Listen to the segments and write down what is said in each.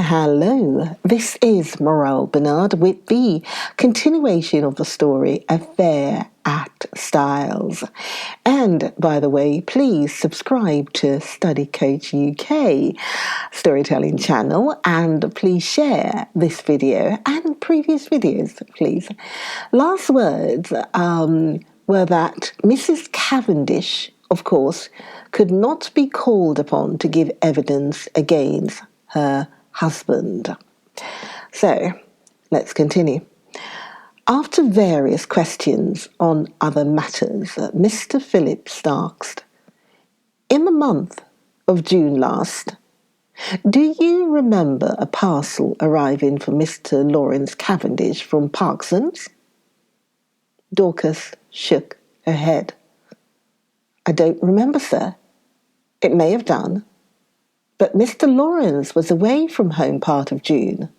Hello, this is Morel Bernard with the continuation of the story Affair at Styles. And by the way, please subscribe to Study Coach UK storytelling channel and please share this video and previous videos, please. Last words were that Mrs. Cavendish, of course, could not be called upon to give evidence against her husband. So, let's continue. After various questions on other matters, Mr. Phillips asked, "In the month of June last, do you remember a parcel arriving for Mr. Lawrence Cavendish from Parkson's?" Dorcas shook her head. "I don't remember, sir. It may have done. But Mr. Lawrence was away from home part of June."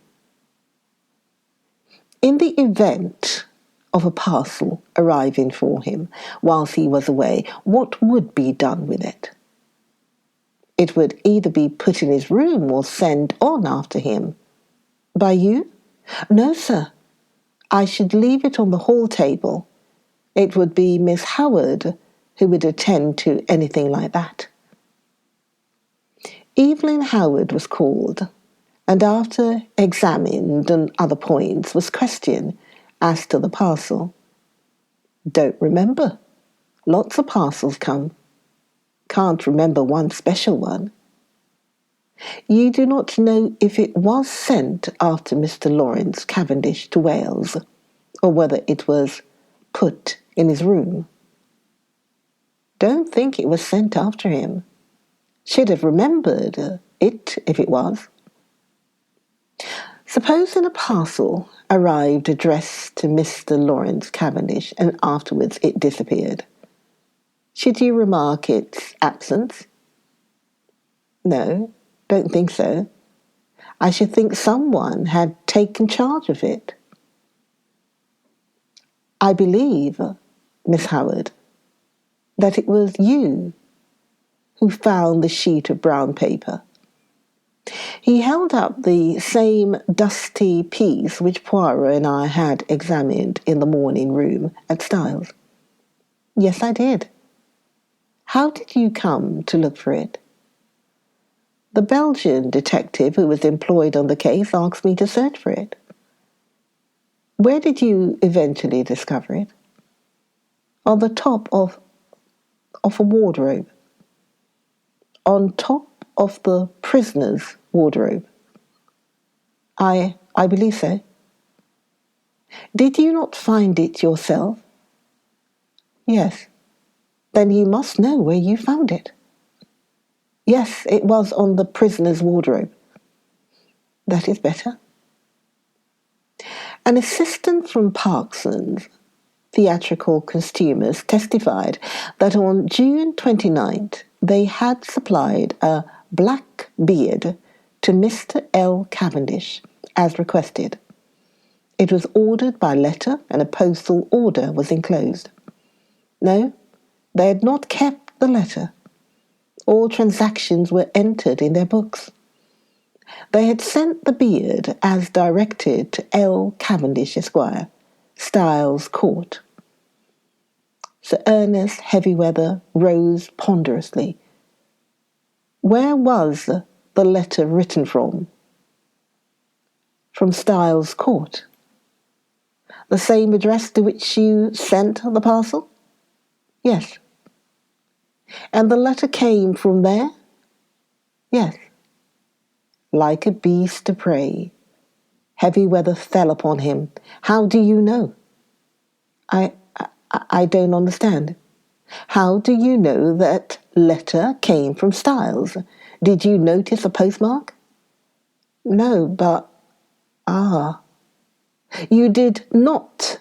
In the event of a parcel arriving for him whilst he was away, what would be done with it? It would either be put in his room or sent on after him. By you? No, sir. I should leave it on the hall table. It would be Miss Howard who would attend to anything like that. Evelyn Howard was called, and after examined on other points was questioned as to the parcel. "Don't remember. Lots of parcels come. Can't remember one special one." "You do not know if it was sent after Mr. Lawrence Cavendish to Wales, or whether it was put in his room?" "Don't think it was sent after him. Should have remembered it if it was." Supposing a parcel arrived addressed to Mr. Lawrence Cavendish and afterwards it disappeared. Should you remark its absence? No, don't think so. I should think someone had taken charge of it. I believe, Miss Howard, that it was you who found the sheet of brown paper. He held up the same dusty piece which Poirot and I had examined in the morning room at Styles. Yes, I did. How did you come to look for it? The Belgian detective who was employed on the case asked me to search for it. Where did you eventually discover it? On the top of a wardrobe. On top of the prisoner's wardrobe. I believe so. Did you not find it yourself? Yes. Then you must know where you found it. Yes, it was on the prisoner's wardrobe. That is better. An assistant from Parkson's theatrical costumers testified that on June 29th they had supplied a black beard to Mr. L. Cavendish as requested. It was ordered by letter and a postal order was enclosed. No, they had not kept the letter. All transactions were entered in their books. They had sent the beard as directed to L. Cavendish, Esquire, Styles Court. Sir Ernest Heavyweather rose ponderously. Where was the letter written from? From Styles Court. The same address to which you sent the parcel? Yes. And the letter came from there? Yes. Like a beast of prey, Heavyweather fell upon him. How do you know? I don't understand. How do you know that letter came from Styles? Did you notice a postmark? No, but... You did not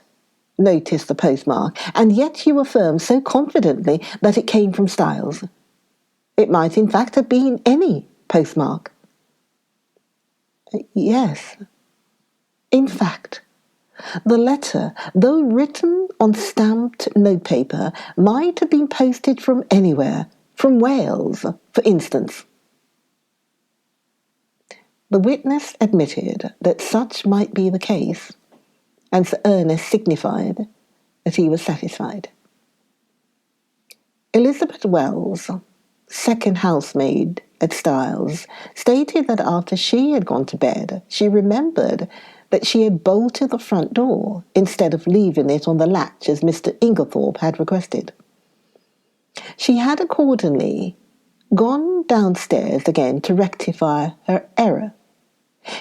notice the postmark, and yet you affirm so confidently that it came from Styles. It might in fact have been any postmark. Yes. In fact, the letter, though written on stamped notepaper, might have been posted from anywhere, from Wales, for instance. The witness admitted that such might be the case, and Sir Ernest signified that he was satisfied. Elizabeth Wells, second housemaid at Styles, stated that after she had gone to bed, she remembered that she had bolted the front door instead of leaving it on the latch as Mr. Inglethorpe had requested. She had accordingly gone downstairs again to rectify her error.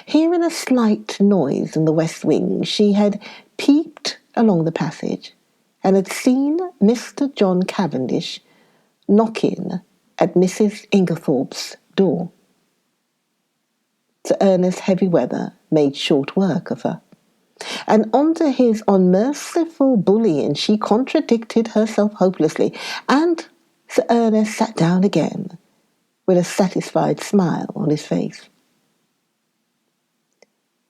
Hearing a slight noise in the west wing, she had peeped along the passage and had seen Mr. John Cavendish knocking at Mrs. Inglethorpe's door. Sir Ernest Heavyweather made short work of her, and under his unmerciful bullying she contradicted herself hopelessly, and Sir Ernest sat down again with a satisfied smile on his face.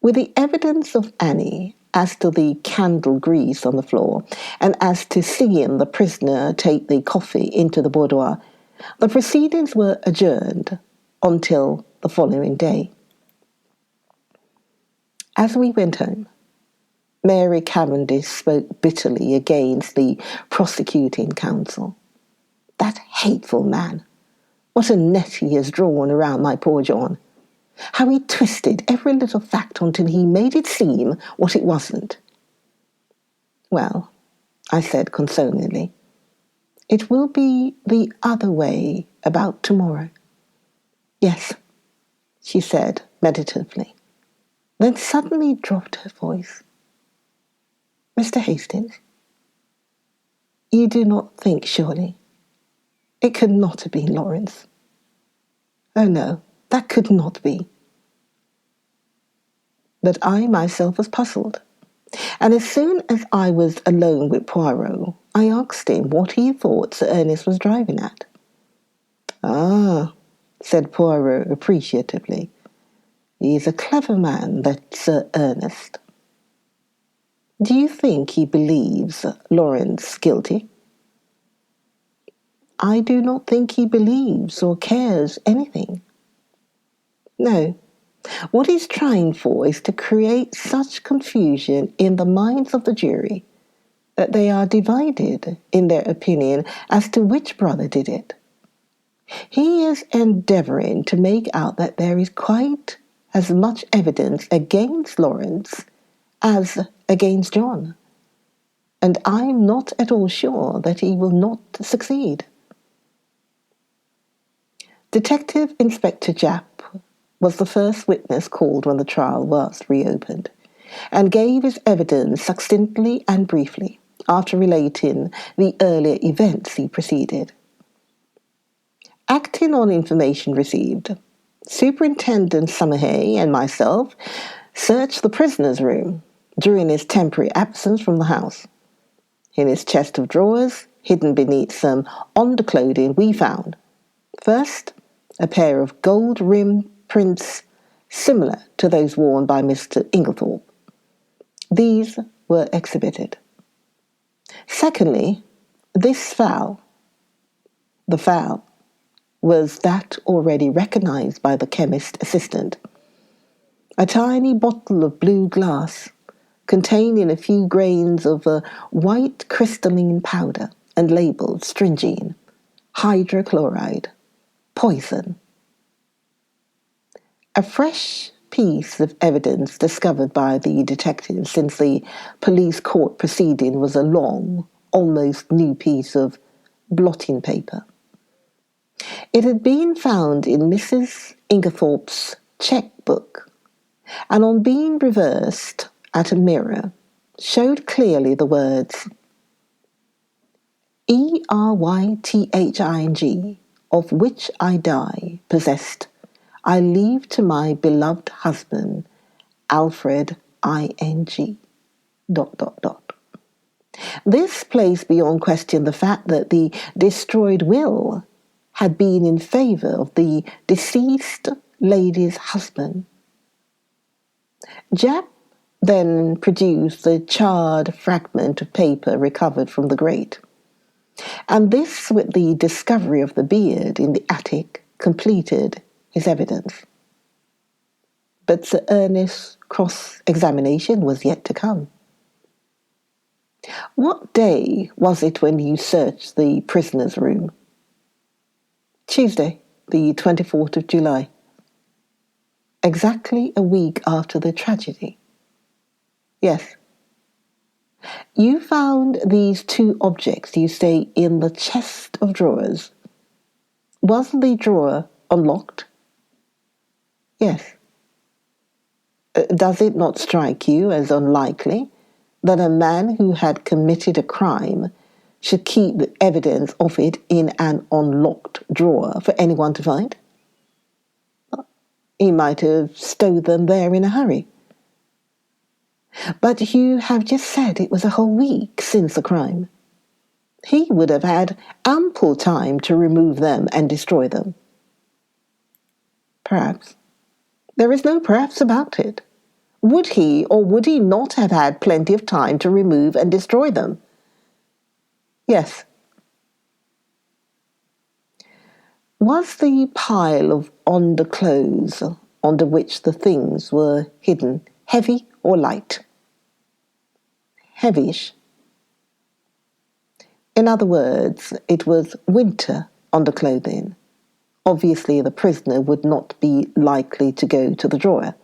With the evidence of Annie as to the candle grease on the floor, and as to seeing the prisoner take the coffee into the boudoir, the proceedings were adjourned until the following day. As we went home, Mary Cavendish spoke bitterly against the prosecuting counsel. That hateful man! What a net he has drawn around my poor John! How he twisted every little fact until he made it seem what it wasn't. Well, I said consolingly, it will be the other way about tomorrow. Yes, she said meditatively, then suddenly dropped her voice. Mr. Hastings, you do not think, surely, it could not have been Lawrence? Oh no, that could not be. But I myself was puzzled, and as soon as I was alone with Poirot, I asked him what he thought Sir Ernest was driving at. Ah, said Poirot appreciatively, he is a clever man, that Sir Ernest. Do you think he believes Lawrence guilty? I do not think he believes or cares anything. No. What he's trying for is to create such confusion in the minds of the jury that they are divided in their opinion as to which brother did it. He is endeavouring to make out that there is quite as much evidence against Lawrence as against John, and I'm not at all sure that he will not succeed. Detective Inspector Japp was the first witness called when the trial was reopened, and gave his evidence succinctly and briefly, after relating the earlier events he preceded. Acting on information received, Superintendent Summerhay and myself searched the prisoner's room during his temporary absence from the house. In his chest of drawers, hidden beneath some underclothing, we found, first, a pair of gold-rimmed prints similar to those worn by Mr. Inglethorpe. These were exhibited. Secondly, this fowl. The fowl was that already recognized by the chemist assistant. A tiny bottle of blue glass containing a few grains of a white crystalline powder and labeled strychnine, hydrochloride, poison. A fresh piece of evidence discovered by the detective since the police court proceeding was a long, almost new piece of blotting paper. It had been found in Mrs. Inglethorpe's cheque-book, and on being reversed at a mirror, showed clearly the words ERYTHING, of which I die, possessed, I leave to my beloved husband, Alfred ING. ... This placed beyond question the fact that the destroyed will had been in favour of the deceased lady's husband. Japp then produced the charred fragment of paper recovered from the grate, and this, with the discovery of the beard in the attic, completed his evidence. But Sir Ernest's cross-examination was yet to come. What day was it when you searched the prisoner's room? Tuesday, the 24th of July. Exactly a week after the tragedy. Yes. You found these two objects, you say, in the chest of drawers. Was the drawer unlocked? Yes. Does it not strike you as unlikely that a man who had committed a crime should keep the evidence of it in an unlocked drawer for anyone to find? He might have stowed them there in a hurry. But you have just said it was a whole week since the crime. He would have had ample time to remove them and destroy them. Perhaps. There is no perhaps about it. Would he or would he not have had plenty of time to remove and destroy them? Yes. Was the pile of underclothes under which the things were hidden heavy or light? Heavyish. In other words, it was winter underclothing. Obviously, the prisoner would not be likely to go to the drawer.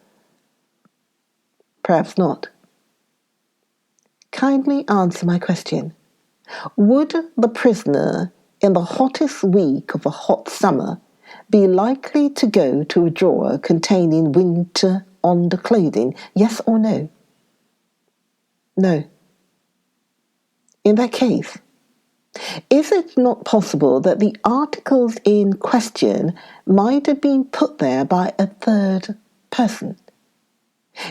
Perhaps not. Kindly answer my question. Would the prisoner, in the hottest week of a hot summer, be likely to go to a drawer containing winter underclothing? Yes or no? No. In that case, is it not possible that the articles in question might have been put there by a third person,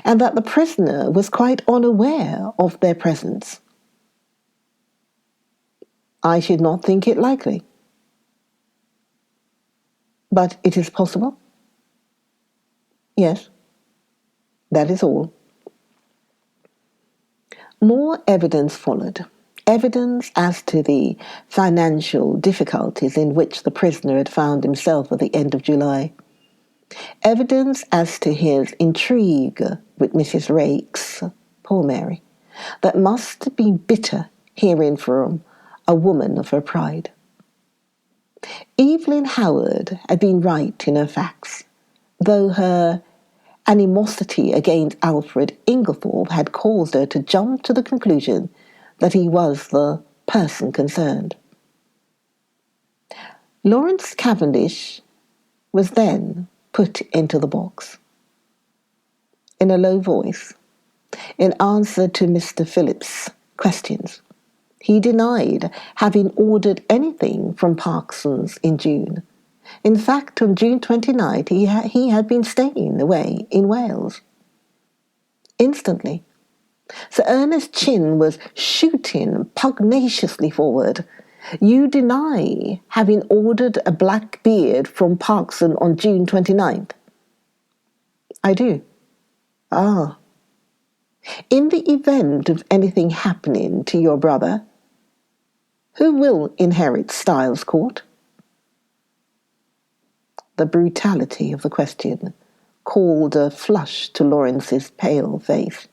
and that the prisoner was quite unaware of their presence? I should not think it likely. But it is possible? Yes, that is all. More evidence followed. Evidence as to the financial difficulties in which the prisoner had found himself at the end of July. Evidence as to his intrigue with Mrs. Raikes, poor Mary, that must have been bitter hearing from a woman of her pride. Evelyn Howard had been right in her facts, though her animosity against Alfred Inglethorpe had caused her to jump to the conclusion that he was the person concerned. Lawrence Cavendish was then put into the box. In a low voice, in answer to Mr. Phillips' questions, he denied having ordered anything from Parkson's in June. In fact, on June 29th, he had been staying away in Wales. Instantly, Sir Ernest's chin was shooting pugnaciously forward. You deny having ordered a black beard from Parkson on June 29th? I do. Ah. In the event of anything happening to your brother, who will inherit Styles Court? The brutality of the question called a flush to Lawrence's pale face.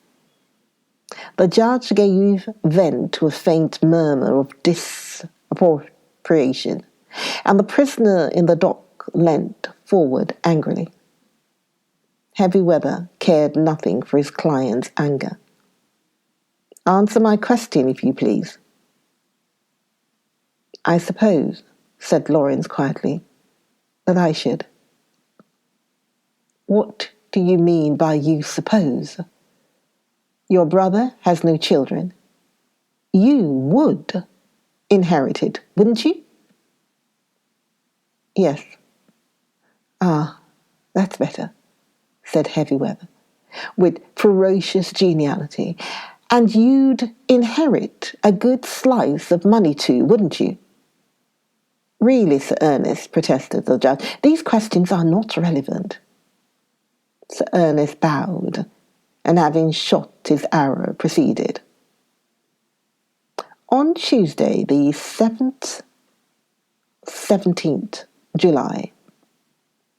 The judge gave vent to a faint murmur of disapprobation, and the prisoner in the dock leant forward angrily. Heavy Weather cared nothing for his client's anger. Answer my question, if you please. I suppose, said Lawrence quietly, that I should. What do you mean by you suppose? Your brother has no children. You would inherit it, wouldn't you? Yes. Ah, that's better, said Heavy Weather, with ferocious geniality. And you'd inherit a good slice of money too, wouldn't you? Really, Sir Ernest, protested the judge, these questions are not relevant. Sir Ernest bowed, and having shot his arrow, proceeded. On Tuesday, the 17th July,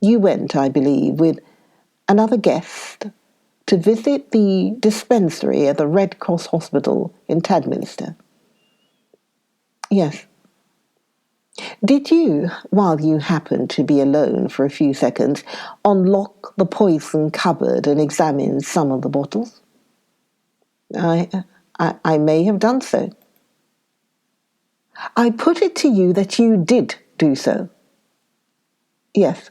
you went, I believe, with another guest, to visit the dispensary at the Red Cross Hospital in Tadminster. Yes. Did you, while you happened to be alone for a few seconds, unlock the poison cupboard and examine some of the bottles? I may have done so. I put it to you that you did do so. Yes.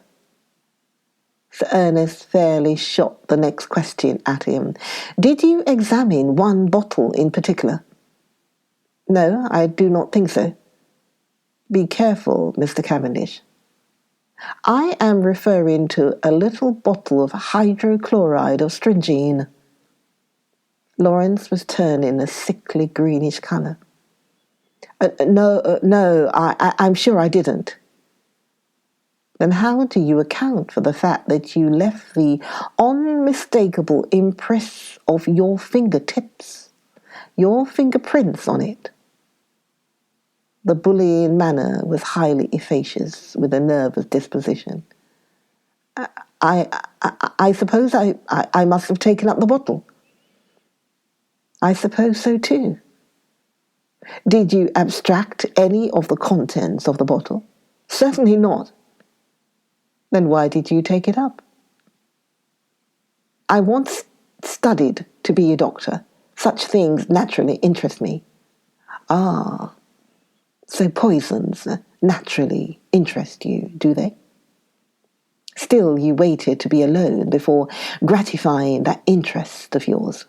Sir Ernest fairly shot the next question at him. Did you examine one bottle in particular? No, I do not think so. Be careful, Mr. Cavendish. I am referring to a little bottle of hydrochloride of strychnine. Lawrence was turning a sickly greenish colour. No, I'm sure I didn't. Then how do you account for the fact that you left the unmistakable impress of your fingertips, your fingerprints on it? The bullying manner was highly efficacious with a nervous disposition. I suppose I must have taken up the bottle. I suppose so too. Did you abstract any of the contents of the bottle? Certainly not. Then why did you take it up? I once studied to be a doctor. Such things naturally interest me. Ah, so poisons naturally interest you, do they? Still, you waited to be alone before gratifying that interest of yours.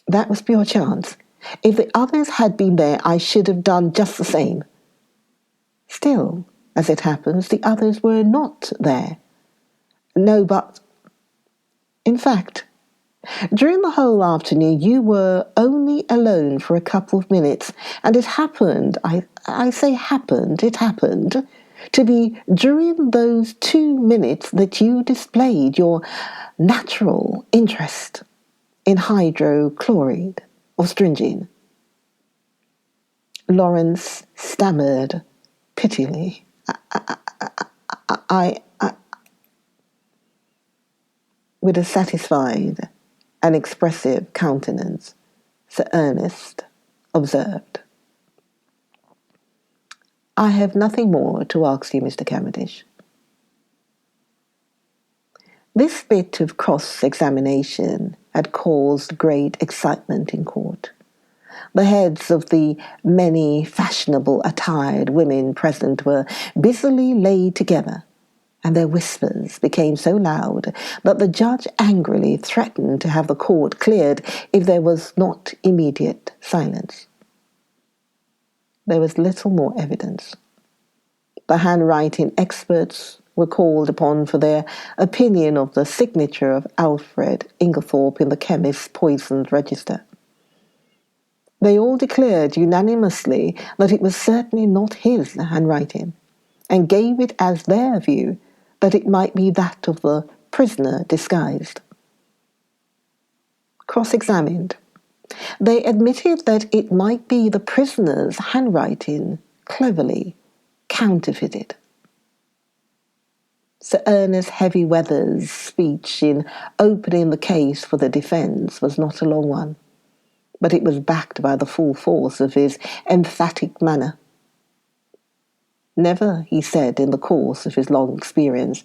That was pure chance. If the others had been there, I should have done just the same. Still, as it happens, the others were not there. No, but... In fact, during the whole afternoon you were only alone for a couple of minutes, and it happened, I say happened, it happened, to be during those 2 minutes that you displayed your natural interest in hydrochloride of strychnine. Lawrence stammered pitifully. I with a satisfied and expressive countenance, Sir Ernest observed, I have nothing more to ask you, Mr. Cavendish. This bit of cross-examination had caused great excitement in court. The heads of the many fashionable attired women present were busily laid together, and their whispers became so loud that the judge angrily threatened to have the court cleared if there was not immediate silence. There was little more evidence. The handwriting experts were called upon for their opinion of the signature of Alfred Inglethorpe in the chemist's poisoned register. They all declared unanimously that it was certainly not his handwriting, and gave it as their view that it might be that of the prisoner disguised. Cross-examined, they admitted that it might be the prisoner's handwriting cleverly counterfeited. Sir Ernest Heavy-Weather's speech in opening the case for the defence was not a long one, but it was backed by the full force of his emphatic manner. Never, he said, in the course of his long experience,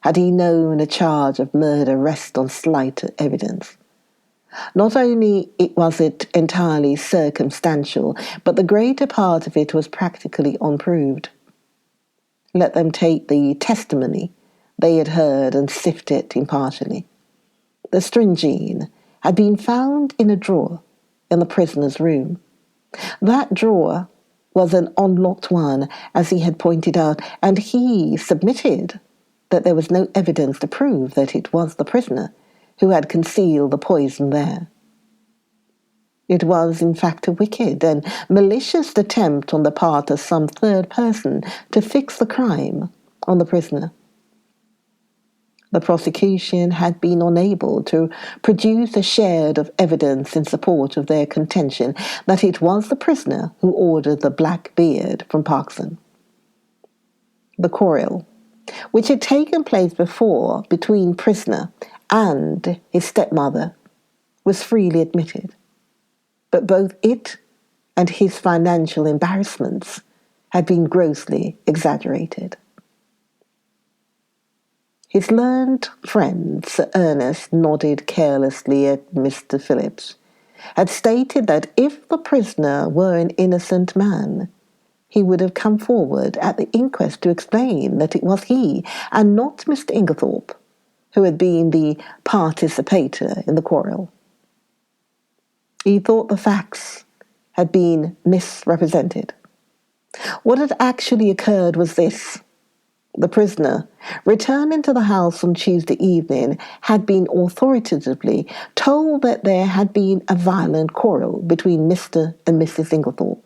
had he known a charge of murder rest on slight evidence. Not only was it entirely circumstantial, but the greater part of it was practically unproved. Let them take the testimony they had heard and sift it impartially. The strychnine had been found in a drawer in the prisoner's room. That drawer was an unlocked one, as he had pointed out, and he submitted that there was no evidence to prove that it was the prisoner who had concealed the poison there. It was, in fact, a wicked and malicious attempt on the part of some third person to fix the crime on the prisoner. The prosecution had been unable to produce a shred of evidence in support of their contention that it was the prisoner who ordered the black beard from Parkson. The quarrel which had taken place before between prisoner and his stepmother, was freely admitted. But both it and his financial embarrassments had been grossly exaggerated. His learned friend, Sir Ernest, nodded carelessly at Mr. Phillips, had stated that if the prisoner were an innocent man, he would have come forward at the inquest to explain that it was he, and not Mr. Inglethorpe, who had been the participator in the quarrel. He thought the facts had been misrepresented. What had actually occurred was this. The prisoner, returning to the house on Tuesday evening, had been authoritatively told that there had been a violent quarrel between Mr. and Mrs. Inglethorpe.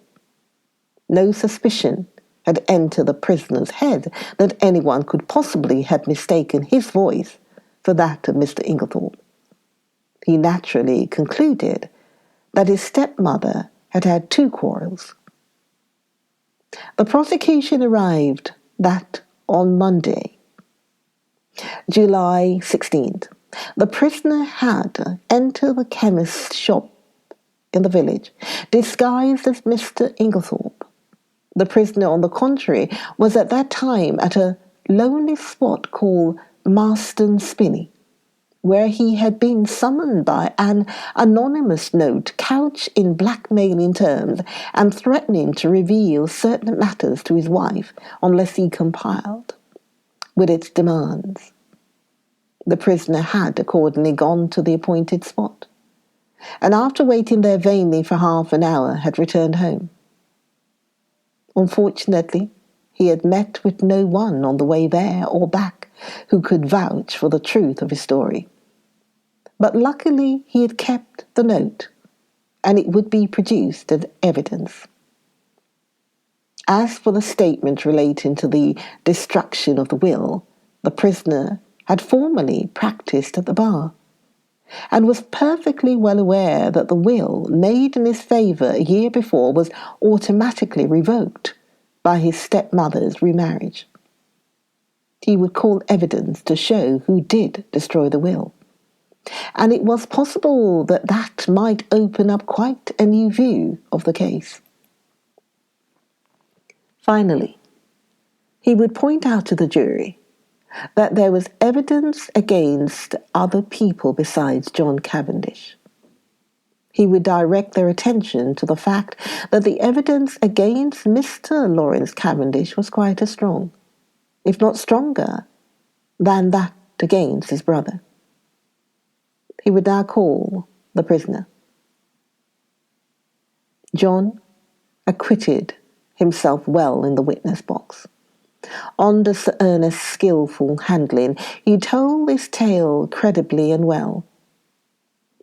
No suspicion had entered the prisoner's head that anyone could possibly have mistaken his voice for that of Mr. Inglethorpe. He naturally concluded that his stepmother had had two quarrels. The prosecution arrived that on Monday, July 16th, the prisoner had entered the chemist's shop in the village, disguised as Mr. Inglethorpe. The prisoner, on the contrary, was at that time at a lonely spot called Marston Spinney, where he had been summoned by an anonymous note couched in blackmailing terms and threatening to reveal certain matters to his wife unless he complied with its demands. The prisoner had accordingly gone to the appointed spot, and after waiting there vainly for half an hour had returned home. Unfortunately, he had met with no one on the way there or back who could vouch for the truth of his story. But luckily he had kept the note, and it would be produced as evidence. As for the statement relating to the destruction of the will, the prisoner had formerly practised at the bar, and was perfectly well aware that the will made in his favour a year before was automatically revoked by his stepmother's remarriage. He would call evidence to show who did destroy the will, and it was possible that that might open up quite a new view of the case. Finally, he would point out to the jury that there was evidence against other people besides John Cavendish. He would direct their attention to the fact that the evidence against Mr. Lawrence Cavendish was quite as strong, if not stronger, than that against his brother. He would now call the prisoner. John acquitted himself well in the witness box. Under Sir Ernest's skilful handling, he told his tale credibly and well.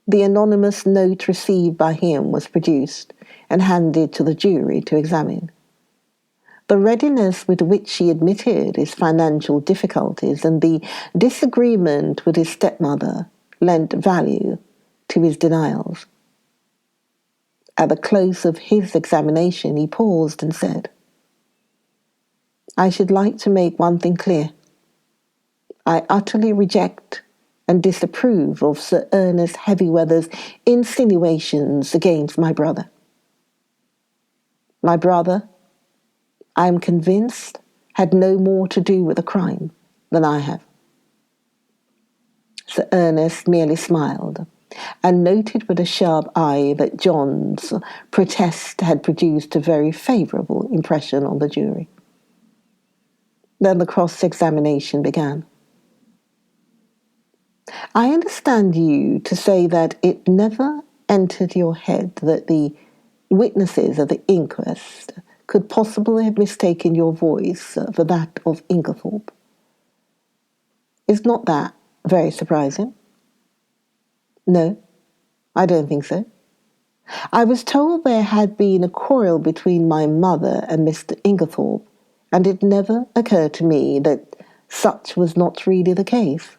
The anonymous note received by him was produced and handed to the jury to examine. The readiness with which he admitted his financial difficulties and the disagreement with his stepmother lent value to his denials. At the close of his examination, he paused and said, "I should like to make one thing clear. I utterly reject and disapprove of Sir Ernest Heavyweather's insinuations against my brother. My brother, I am convinced, had no more to do with the crime than I have." Sir Ernest merely smiled, and noted with a sharp eye that John's protest had produced a very favourable impression on the jury. Then the cross-examination began. "I understand you to say that it never entered your head that the witnesses at the inquest could possibly have mistaken your voice for that of Inglethorpe. Is not that very surprising?" "No, I don't think so. I was told there had been a quarrel between my mother and Mr. Inglethorpe, and it never occurred to me that such was not really the case.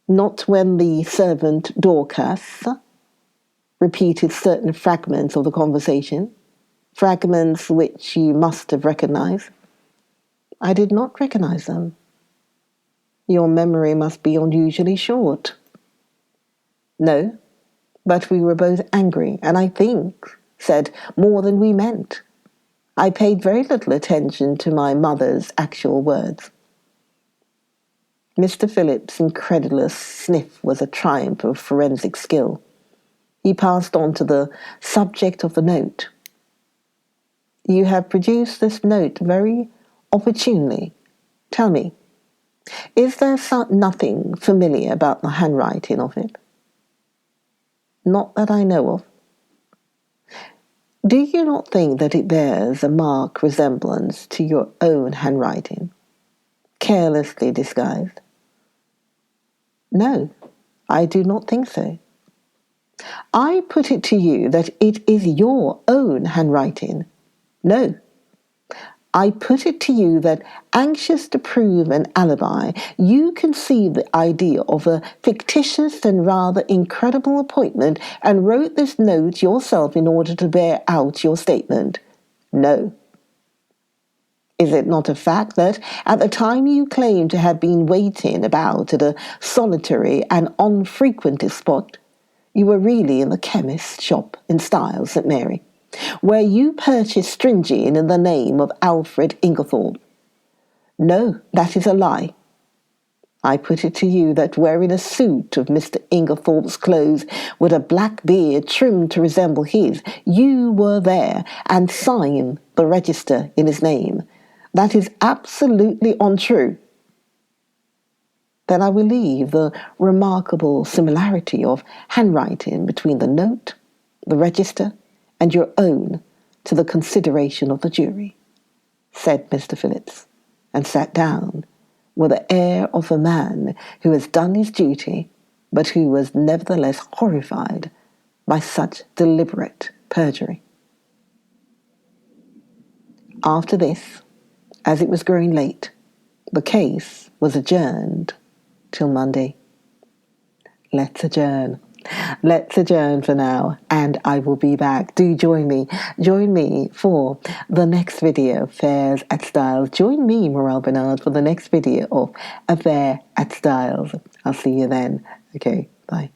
Not when the servant Dorcas repeated certain fragments of the conversation, fragments which you must have recognized. I did not recognize them. Your memory must be unusually short. No, but we were both angry, and I think said more than we meant. I paid very little attention to my mother's actual words. Mr. Phillips' incredulous sniff was a triumph of forensic skill. He passed on to the subject of the note. You have produced this note very opportunely. Tell me, is there nothing familiar about the handwriting of it? Not that I know of. Do you not think that it bears a marked resemblance to your own handwriting, carelessly disguised? No, I do not think so. I put it to you that it is your own handwriting. No, I put it to you that, anxious to prove an alibi, you conceived the idea of a fictitious and rather incredible appointment and wrote this note yourself in order to bear out your statement. No. Is it not a fact that, at the time you claim to have been waiting about at a solitary and unfrequented spot, you were really in the chemist's shop in Style, St. Mary, where you purchased stringing in the name of Alfred Inglethorpe? No, that is a lie. I put it to you that, wearing a suit of Mr. Inglethorpe's clothes with a black beard trimmed to resemble his, you were there and signed the register in his name. That is absolutely untrue. Then I will leave the remarkable similarity of handwriting between the note, the register, and your own to the consideration of the jury, said Mr. Phillips, and sat down with the air of a man who has done his duty, but who was nevertheless horrified by such deliberate perjury. After this, as it was growing late, the case was adjourned till Monday. Let's adjourn. Let's adjourn for now, and I will be back. Do join me. Join me for the next video, Affairs at Styles. Join me, Morel Bernard, for the next video of Affair at Styles. I'll see you then. Okay, bye.